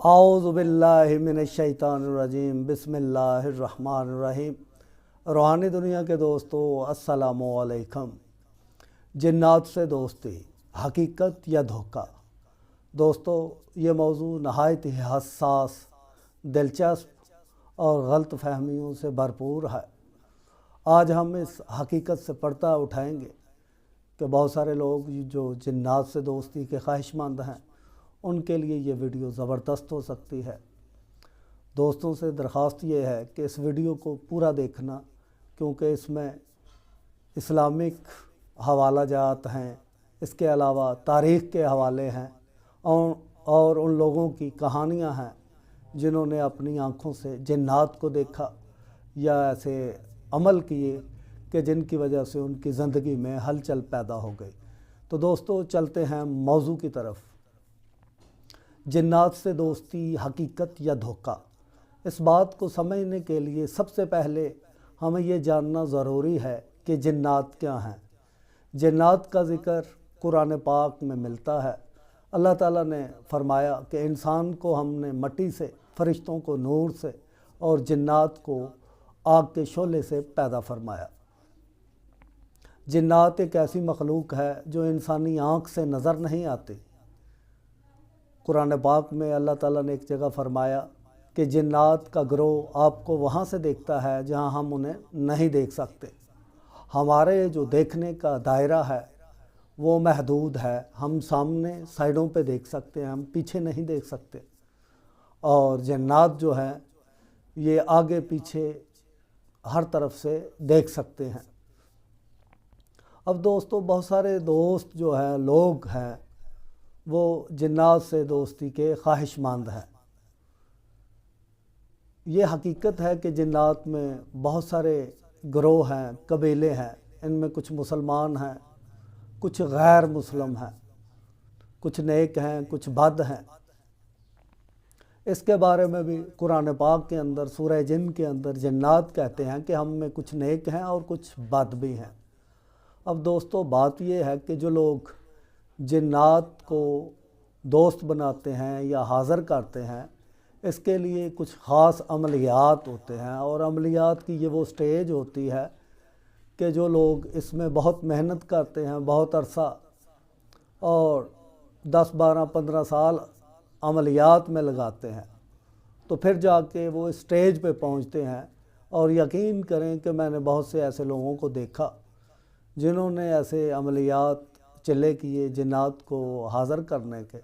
اعوذ باللہ من الشیطان الرجیم بسم اللہ الرحمن الرحیم۔ روحانی دنیا کے دوستو السلام علیکم۔ جنات سے دوستی، حقیقت یا دھوکہ؟ دوستو، یہ موضوع نہایت ہی حساس، دلچسپ اور غلط فہمیوں سے بھرپور ہے۔ آج ہم اس حقیقت سے پردہ اٹھائیں گے کہ بہت سارے لوگ جو جنات سے دوستی کے خواہش مند ہیں، ان کے لیے یہ ویڈیو زبردست ہو سکتی ہے۔ دوستوں سے درخواست یہ ہے کہ اس ویڈیو کو پورا دیکھنا، کیونکہ اس میں اسلامک حوالہ جات ہیں، اس کے علاوہ تاریخ کے حوالے ہیں اور ان لوگوں کی کہانیاں ہیں جنہوں نے اپنی آنکھوں سے جنات کو دیکھا یا ایسے عمل کیے کہ جن کی وجہ سے ان کی زندگی میں ہلچل پیدا ہو گئی۔ تو دوستو، چلتے ہیں موضوع کی طرف۔ جنات سے دوستی، حقیقت یا دھوکہ؟ اس بات کو سمجھنے کے لیے سب سے پہلے ہمیں یہ جاننا ضروری ہے کہ جنات کیا ہیں۔ جنات کا ذکر قرآن پاک میں ملتا ہے۔ اللہ تعالیٰ نے فرمایا کہ انسان کو ہم نے مٹی سے، فرشتوں کو نور سے اور جنات کو آگ کے شعلے سے پیدا فرمایا۔ جنات ایک ایسی مخلوق ہے جو انسانی آنکھ سے نظر نہیں آتی۔ قرآن پاک میں اللہ تعالیٰ نے ایک جگہ فرمایا کہ جنات کا گروہ آپ کو وہاں سے دیکھتا ہے جہاں ہم انہیں نہیں دیکھ سکتے۔ ہمارے جو دیکھنے کا دائرہ ہے وہ محدود ہے۔ ہم سامنے سائڈوں پہ دیکھ سکتے ہیں، ہم پیچھے نہیں دیکھ سکتے۔ اور جنات جو ہیں یہ آگے پیچھے ہر طرف سے دیکھ سکتے ہیں۔ اب دوستو، بہت سارے دوست جو ہیں، لوگ ہیں، وہ جنات سے دوستی کے خواہش مند ہیں۔ یہ حقیقت ہے کہ جنات میں بہت سارے گروہ ہیں، قبیلے ہیں۔ ان میں کچھ مسلمان ہیں، کچھ غیر مسلم ہیں، کچھ نیک ہیں، کچھ بد ہیں۔ اس کے بارے میں بھی قرآن پاک کے اندر سورہ جن کے اندر جنات کہتے ہیں کہ ہم میں کچھ نیک ہیں اور کچھ بد بھی ہیں۔ اب دوستو، بات یہ ہے کہ جو لوگ جنات کو دوست بناتے ہیں یا حاضر کرتے ہیں، اس کے لیے کچھ خاص عملیات ہوتے ہیں، اور عملیات کی یہ وہ سٹیج ہوتی ہے کہ جو لوگ اس میں بہت محنت کرتے ہیں، بہت عرصہ اور 10 12 15 سال عملیات میں لگاتے ہیں، تو پھر جا کے وہ اس سٹیج پہ پہنچتے ہیں۔ اور یقین کریں کہ میں نے بہت سے ایسے لوگوں کو دیکھا جنہوں نے ایسے عملیات چلے کیے جنات کو حاضر کرنے کے،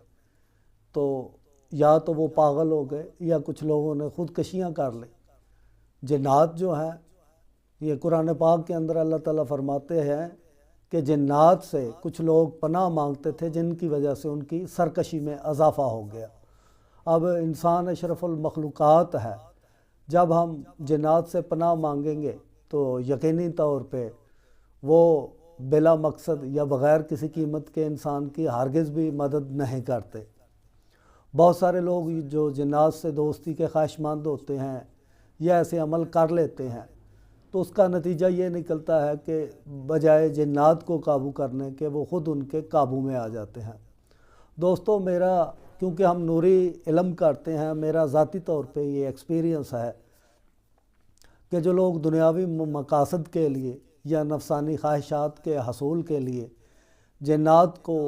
تو یا تو وہ پاگل ہو گئے یا کچھ لوگوں نے خودکشیاں کر لی۔ جنات جو ہیں، یہ قرآن پاک کے اندر اللہ تعالیٰ فرماتے ہیں کہ جنات سے کچھ لوگ پناہ مانگتے تھے جن کی وجہ سے ان کی سرکشی میں اضافہ ہو گیا۔ اب انسان اشرف المخلوقات ہے، جب ہم جنات سے پناہ مانگیں گے تو یقینی طور پہ وہ بلا مقصد یا بغیر کسی قیمت کے انسان کی ہرگز بھی مدد نہیں کرتے۔ بہت سارے لوگ جو جنات سے دوستی کے خواہش مند ہوتے ہیں یا ایسے عمل کر لیتے ہیں، تو اس کا نتیجہ یہ نکلتا ہے کہ بجائے جنات کو قابو کرنے کے وہ خود ان کے قابو میں آ جاتے ہیں۔ دوستو، کیونکہ ہم نوری علم کرتے ہیں، میرا ذاتی طور پہ یہ ایکسپیرینس ہے کہ جو لوگ دنیاوی مقاصد کے لیے یا نفسانی خواہشات کے حصول کے لیے جنات کو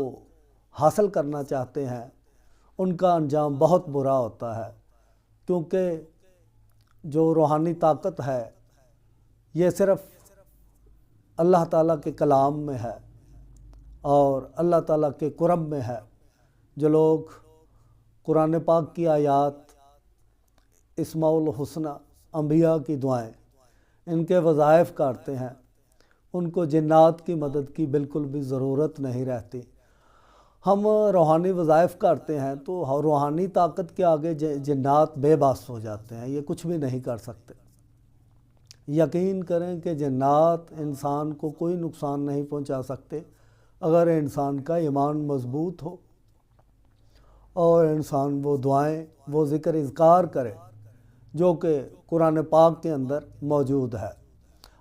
حاصل کرنا چاہتے ہیں، ان کا انجام بہت برا ہوتا ہے، کیونکہ جو روحانی طاقت ہے یہ صرف اللہ تعالیٰ کے کلام میں ہے اور اللہ تعالیٰ کے قرب میں ہے۔ جو لوگ قرآن پاک کی آیات، اسماء الحسنہ، انبیاء کی دعائیں، ان کے وظائف کرتے ہیں، ان کو جنات کی مدد کی بالکل بھی ضرورت نہیں رہتی۔ ہم روحانی وظائف کرتے ہیں تو روحانی طاقت کے آگے جنات بے بس ہو جاتے ہیں، یہ کچھ بھی نہیں کر سکتے۔ یقین کریں کہ جنات انسان کو کوئی نقصان نہیں پہنچا سکتے اگر انسان کا ایمان مضبوط ہو اور انسان وہ دعائیں، وہ ذکر اذکار کرے جو کہ قرآن پاک کے اندر موجود ہے۔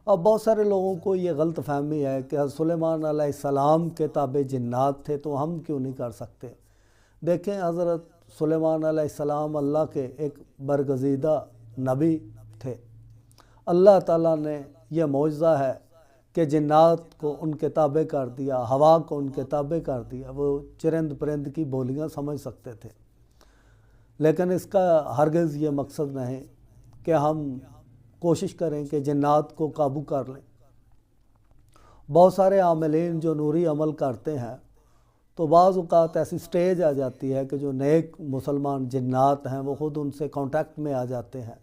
اب بہت سارے لوگوں کو یہ غلط فہمی ہے کہ حضرت سلیمان علیہ السلام کے تابع جنات تھے تو ہم کیوں نہیں کر سکتے۔ دیکھیں، حضرت سلیمان علیہ السلام اللہ کے ایک برگزیدہ نبی تھے۔ اللہ تعالیٰ نے یہ معجزہ ہے کہ جنات کو ان کے تابع کر دیا، ہوا کو ان کے تابع کر دیا، وہ چرند پرند کی بولیاں سمجھ سکتے تھے۔ لیکن اس کا ہرگز یہ مقصد نہیں کہ ہم کوشش کریں کہ جنات کو قابو کر لیں۔ بہت سارے عاملین جو نوری عمل کرتے ہیں تو بعض اوقات ایسی سٹیج آ جاتی ہے کہ جو نیک مسلمان جنات ہیں وہ خود ان سے کانٹیکٹ میں آ جاتے ہیں،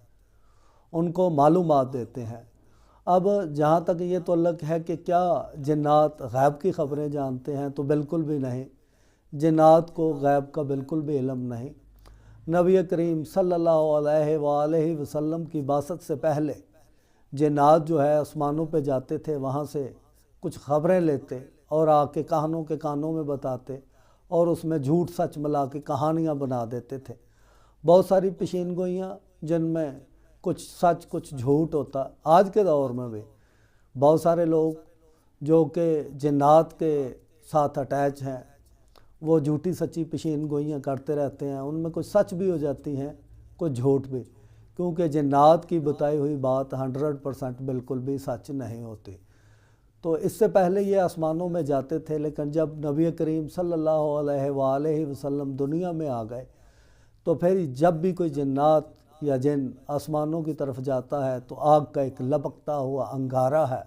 ان کو معلومات دیتے ہیں۔ اب جہاں تک یہ تعلق ہے کہ کیا جنات غیب کی خبریں جانتے ہیں، تو بالکل بھی نہیں، جنات کو غیب کا بالکل بھی علم نہیں۔ نبی کریم صلی اللہ علیہ وآلہ وسلم کی بعثت سے پہلے جنات جو ہے آسمانوں پہ جاتے تھے، وہاں سے کچھ خبریں لیتے اور آ کے کہانوں کے کانوں میں بتاتے، اور اس میں جھوٹ سچ ملا کے کہانیاں بنا دیتے تھے۔ بہت ساری پیشین گوئیاں جن میں کچھ سچ کچھ جھوٹ ہوتا۔ آج کے دور میں بھی بہت سارے لوگ جو کہ جنات کے ساتھ اٹیچ ہیں، وہ جھوٹی سچی پیشین گوئیاں کرتے رہتے ہیں، ان میں کچھ سچ بھی ہو جاتی ہیں کچھ جھوٹ بھی، کیونکہ جنات کی بتائی ہوئی بات 100% بالکل بھی سچ نہیں ہوتی۔ تو اس سے پہلے یہ آسمانوں میں جاتے تھے، لیکن جب نبی کریم صلی اللہ علیہ وآلہ وسلم دنیا میں آ گئے تو پھر جب بھی کوئی جنات یا جن آسمانوں کی طرف جاتا ہے تو آگ کا ایک لپکتا ہوا انگارہ ہے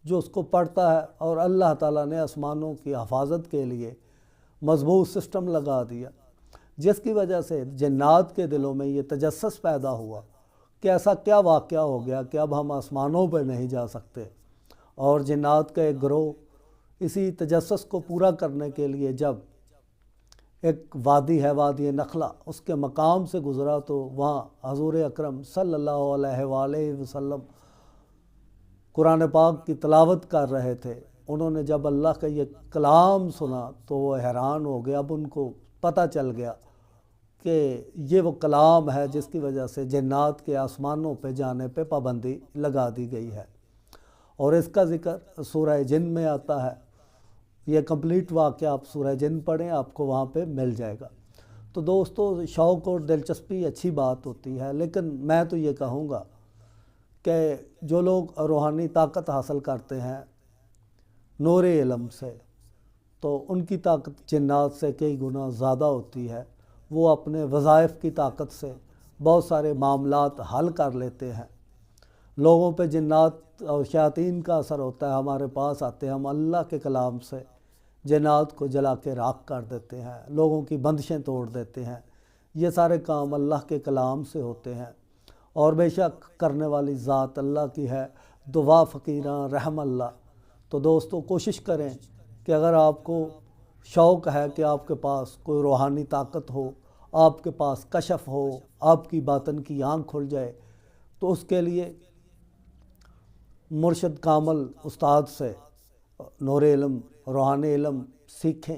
جو اس کو پڑتا ہے، اور اللہ تعالیٰ نے آسمانوں کی حفاظت کے لیے مضبوط سسٹم لگا دیا، جس کی وجہ سے جنات کے دلوں میں یہ تجسس پیدا ہوا کہ ایسا کیا واقعہ ہو گیا کہ اب ہم آسمانوں پہ نہیں جا سکتے۔ اور جنات کا ایک گروہ اسی تجسس کو پورا کرنے کے لیے جب ایک وادی ہے، وادی نخلا، اس کے مقام سے گزرا تو وہاں حضور اکرم صلی اللہ علیہ وآلہ وسلم قرآن پاک کی تلاوت کر رہے تھے۔ انہوں نے جب اللہ کا یہ کلام سنا تو وہ حیران ہو گیا۔ اب ان کو پتہ چل گیا کہ یہ وہ کلام ہے جس کی وجہ سے جنات کے آسمانوں پہ جانے پہ پابندی لگا دی گئی ہے، اور اس کا ذکر سورہ جن میں آتا ہے۔ یہ کمپلیٹ واقعہ آپ سورہ جن پڑھیں، آپ کو وہاں پہ مل جائے گا۔ تو دوستو، شوق اور دلچسپی اچھی بات ہوتی ہے، لیکن میں تو یہ کہوں گا کہ جو لوگ روحانی طاقت حاصل کرتے ہیں نور علم سے، تو ان کی طاقت جنات سے کئی گنا زیادہ ہوتی ہے۔ وہ اپنے وظائف کی طاقت سے بہت سارے معاملات حل کر لیتے ہیں۔ لوگوں پہ جنات اور شیاطین کا اثر ہوتا ہے، ہمارے پاس آتے ہیں، ہم اللہ کے کلام سے جنات کو جلا کے راکھ کر دیتے ہیں، لوگوں کی بندشیں توڑ دیتے ہیں۔ یہ سارے کام اللہ کے کلام سے ہوتے ہیں، اور بے شک کرنے والی ذات اللہ کی ہے، دعا فقیراں رحم اللہ۔ تو دوستو، کوشش کریں کہ اگر آپ کو شوق ہے کہ آپ کے پاس کوئی روحانی طاقت ہو، آپ کے پاس کشف ہو، آپ کی باطن کی آنکھ کھل جائے، تو اس کے لیے مرشد کامل استاد سے نور علم، روحانی علم سیکھیں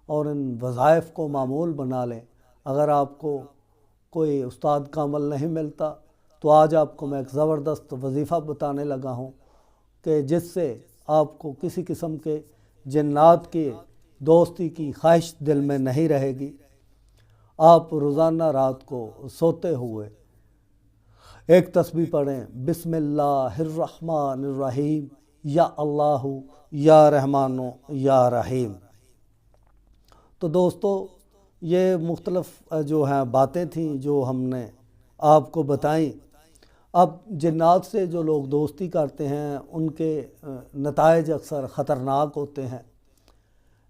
اور ان وظائف کو معمول بنا لیں۔ اگر آپ کو کوئی استاد کامل نہیں ملتا تو آج آپ کو میں ایک زبردست وظیفہ بتانے لگا ہوں کہ جس سے آپ کو کسی قسم کے جنات کی دوستی کی خواہش دل میں نہیں رہے گی۔ آپ روزانہ رات کو سوتے ہوئے ایک تسبیح پڑھیں، بسم اللہ الرحمن الرحیم، یا اللہ یا رحمان یا رحیم۔ تو دوستو، یہ مختلف جو ہیں باتیں تھیں جو ہم نے آپ کو بتائیں۔ اب جنات سے جو لوگ دوستی کرتے ہیں ان کے نتائج اکثر خطرناک ہوتے ہیں،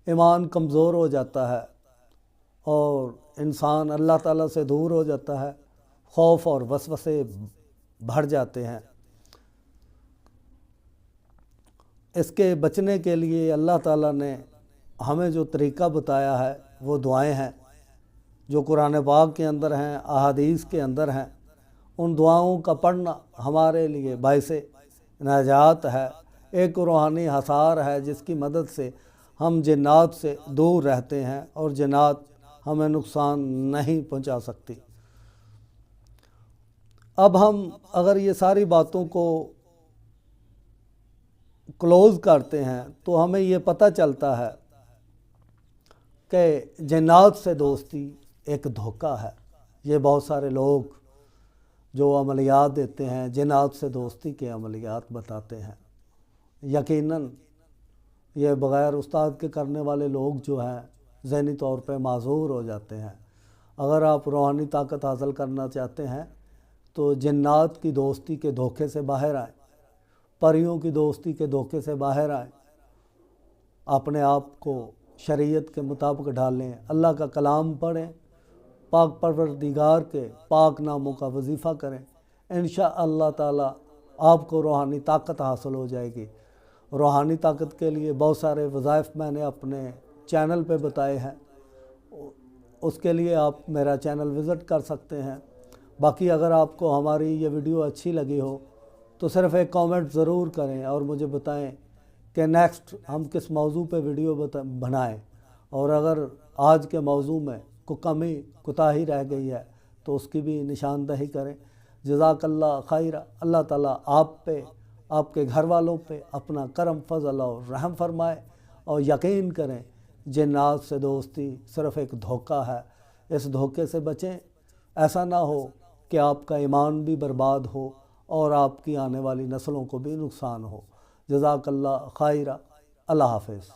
ایمان کمزور ہو جاتا ہے اور انسان اللہ تعالیٰ سے دور ہو جاتا ہے، خوف اور وسوسے بڑھ جاتے ہیں۔ اس کے بچنے کے لیے اللہ تعالیٰ نے ہمیں جو طریقہ بتایا ہے وہ دعائیں ہیں جو قرآن پاک کے اندر ہیں، احادیث کے اندر ہیں۔ ان دعاؤں کا پڑھنا ہمارے لیے باعث نجات ہے، ایک روحانی حصار ہے جس کی مدد سے ہم جنات سے دور رہتے ہیں اور جنات ہمیں نقصان نہیں پہنچا سکتی۔ اب ہم اگر یہ ساری باتوں کو کلوز کرتے ہیں تو ہمیں یہ پتہ چلتا ہے کہ جنات سے دوستی ایک دھوکہ ہے۔ یہ بہت سارے لوگ جو عملیات دیتے ہیں، جنات سے دوستی کے عملیات بتاتے ہیں، یقیناً یہ بغیر استاد کے کرنے والے لوگ جو ہیں ذہنی طور پہ معذور ہو جاتے ہیں۔ اگر آپ روحانی طاقت حاصل کرنا چاہتے ہیں تو جنات کی دوستی کے دھوکے سے باہر آئیں، پریوں کی دوستی کے دھوکے سے باہر آئیں، اپنے آپ کو شریعت کے مطابق ڈھالیں، اللہ کا کلام پڑھیں، پاک پروردگار کے پاک ناموں کا وظیفہ کریں، انشاءاللہ تعالی آپ کو روحانی طاقت حاصل ہو جائے گی۔ روحانی طاقت کے لیے بہت سارے وظائف میں نے اپنے چینل پہ بتائے ہیں، اس کے لیے آپ میرا چینل وزٹ کر سکتے ہیں۔ باقی اگر آپ کو ہماری یہ ویڈیو اچھی لگی ہو تو صرف ایک کامنٹ ضرور کریں اور مجھے بتائیں کہ نیکسٹ ہم کس موضوع پہ ویڈیو بنائیں، اور اگر آج کے موضوع میں کوئی کمی کوتاہی رہ گئی ہے تو اس کی بھی نشاندہی کریں۔ جزاک اللہ خیر۔ اللہ تعالیٰ آپ پہ، آپ کے گھر والوں پہ اپنا کرم فضل اور رحم فرمائے، اور یقین کریں جنات سے دوستی صرف ایک دھوکہ ہے، اس دھوکے سے بچیں۔ ایسا نہ ہو کہ آپ کا ایمان بھی برباد ہو اور آپ کی آنے والی نسلوں کو بھی نقصان ہو۔ جزاک اللہ خیر۔ اللہ حافظ۔